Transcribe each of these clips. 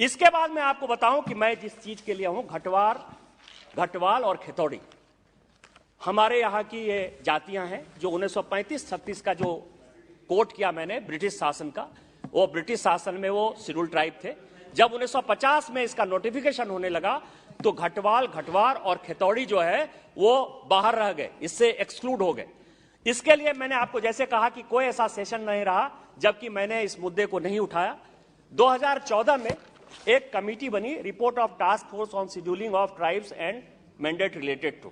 इसके बाद मैं आपको बताऊं कि मैं जिस चीज के लिए हूं, घटवाल और खेतौड़ी हमारे यहाँ की ये जातियां हैं जो 1935-36 का जो कोट किया मैंने ब्रिटिश शासन का, वो ब्रिटिश शासन में वो शेड्यूल ट्राइब थे। जब 1950 में इसका नोटिफिकेशन होने लगा तो घटवाल, घटवार और खेतौड़ी जो है वो बाहर रह गए, इससे एक्सक्लूड हो गए। इसके लिए मैंने आपको जैसे कहा कि कोई ऐसा सेशन नहीं रहा जबकि मैंने इस मुद्दे को नहीं उठाया। 2014 में एक कमेटी बनी, report of task force on scheduling of tribes and mandate related to.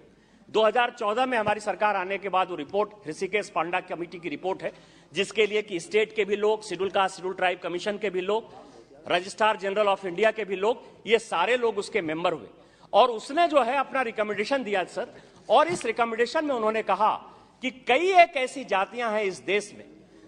2014 में हमारी सरकार आने के बाद वो रिपोर्ट ऋषिकेश पांडा कमेटी की रिपोर्ट है, जिसके लिए कि स्टेट के भी लोग, schedule caste schedule tribe commission के भी लोग, रजिस्ट्रार जनरल ऑफ इंडिया के भी लोग, ये सारे लोग उसके मेंबर हुए। और उसने जो है अपना रिकमेंडेशन दिया सर, और इस रिकमेंडेशन में उन्होंने कहा कि कई एक ऐसी जातियां हैं इस देश में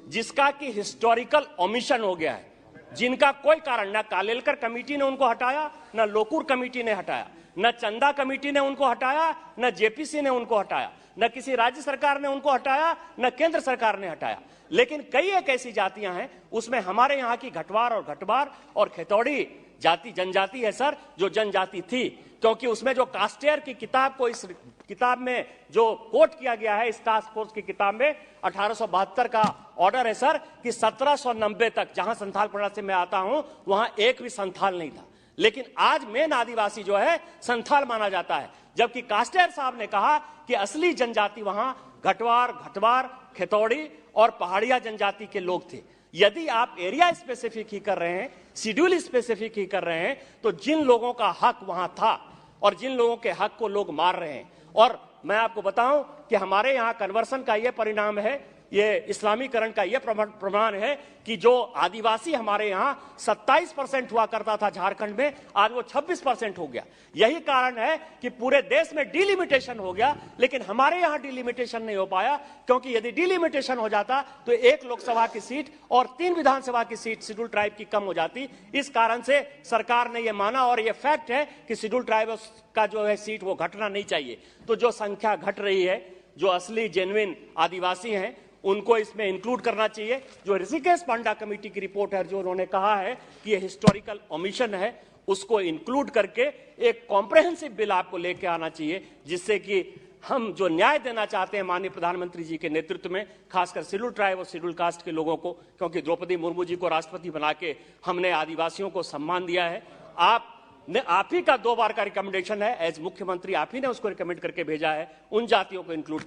जिसका कि हिस्टोरिकल ओमिशन हो गया है, जिनका कोई कारण, ना कालेलकर कमेटी ने उनको हटाया, ना लोकूर कमेटी ने हटाया, न चंदा कमेटी ने उनको हटाया, न जेपीसी ने उनको हटाया, न किसी राज्य सरकार ने उनको हटाया, न केंद्र सरकार ने हटाया। लेकिन कई एक ऐसी जातियां हैं, उसमें हमारे यहाँ की घटवार और घटवार और खेतौड़ी जाति जनजाति है सर, जो जनजाति थी, क्योंकि उसमें जो कास्टेयर की किताब को, इस किताब में जो कोट किया गया है इस टास्क फोर्स की किताब में 1872 का ऑर्डर है सर कि 1790 तक, जहां संथाल प्रदेश से मैं आता हूं वहां एक भी संथाल नहीं था। लेकिन आज मेन आदिवासी जो है संथाल माना जाता है, जबकि कास्टेयर साहब ने कहा कि असली जनजाति वहां घटवार, खेतौड़ी और पहाड़िया जनजाति के लोग थे। यदि आप एरिया स्पेसिफिक ही कर रहे हैं, शेड्यूल स्पेसिफिक ही कर रहे हैं, तो जिन लोगों का हक वहां था और जिन लोगों के हक को लोग मार रहे हैं, और मैं आपको बताऊं कि हमारे यहाँ कन्वर्सन का यह परिणाम है, ये इस्लामीकरण का यह प्रमाण है कि जो आदिवासी हमारे यहाँ 27% हुआ करता था झारखंड में, आज वो 26% हो गया। यही कारण है कि पूरे देश में डिलिमिटेशन हो गया, लेकिन हमारे यहाँ डिलिमिटेशन नहीं हो पाया, क्योंकि यदि डिलिमिटेशन हो जाता तो 1 लोकसभा की सीट और 3 विधानसभा की सीट शेड्यूल ट्राइब की कम हो जाती। इस कारण से सरकार ने यह माना, और यह फैक्ट है कि शेड्यूल ट्राइब का जो है सीट वो घटना नहीं चाहिए। तो जो संख्या घट रही है, जो असली जेन्युइन आदिवासी हैं, उनको इसमें इंक्लूड करना चाहिए। जो ऋषिकेश पांडा कमेटी की रिपोर्ट है, जो उन्होंने कहा है कि ये हिस्टोरिकल ओमिशन है, उसको इंक्लूड करके एक कॉम्प्रहेंसिव बिल आपको लेके आना चाहिए, जिससे कि हम जो न्याय देना चाहते हैं माननीय प्रधानमंत्री जी के नेतृत्व में, खासकर शेड्यूल ट्राइब और शेड्यूल कास्ट के लोगों को, क्योंकि द्रौपदी मुर्मू जी को राष्ट्रपति बना के हमने आदिवासियों को सम्मान दिया है। आप ही का 2 बार का रिकमेंडेशन है, एज मुख्यमंत्री आप ही ने उसको रिकमेंड करके भेजा है, उन जातियों को इंक्लूड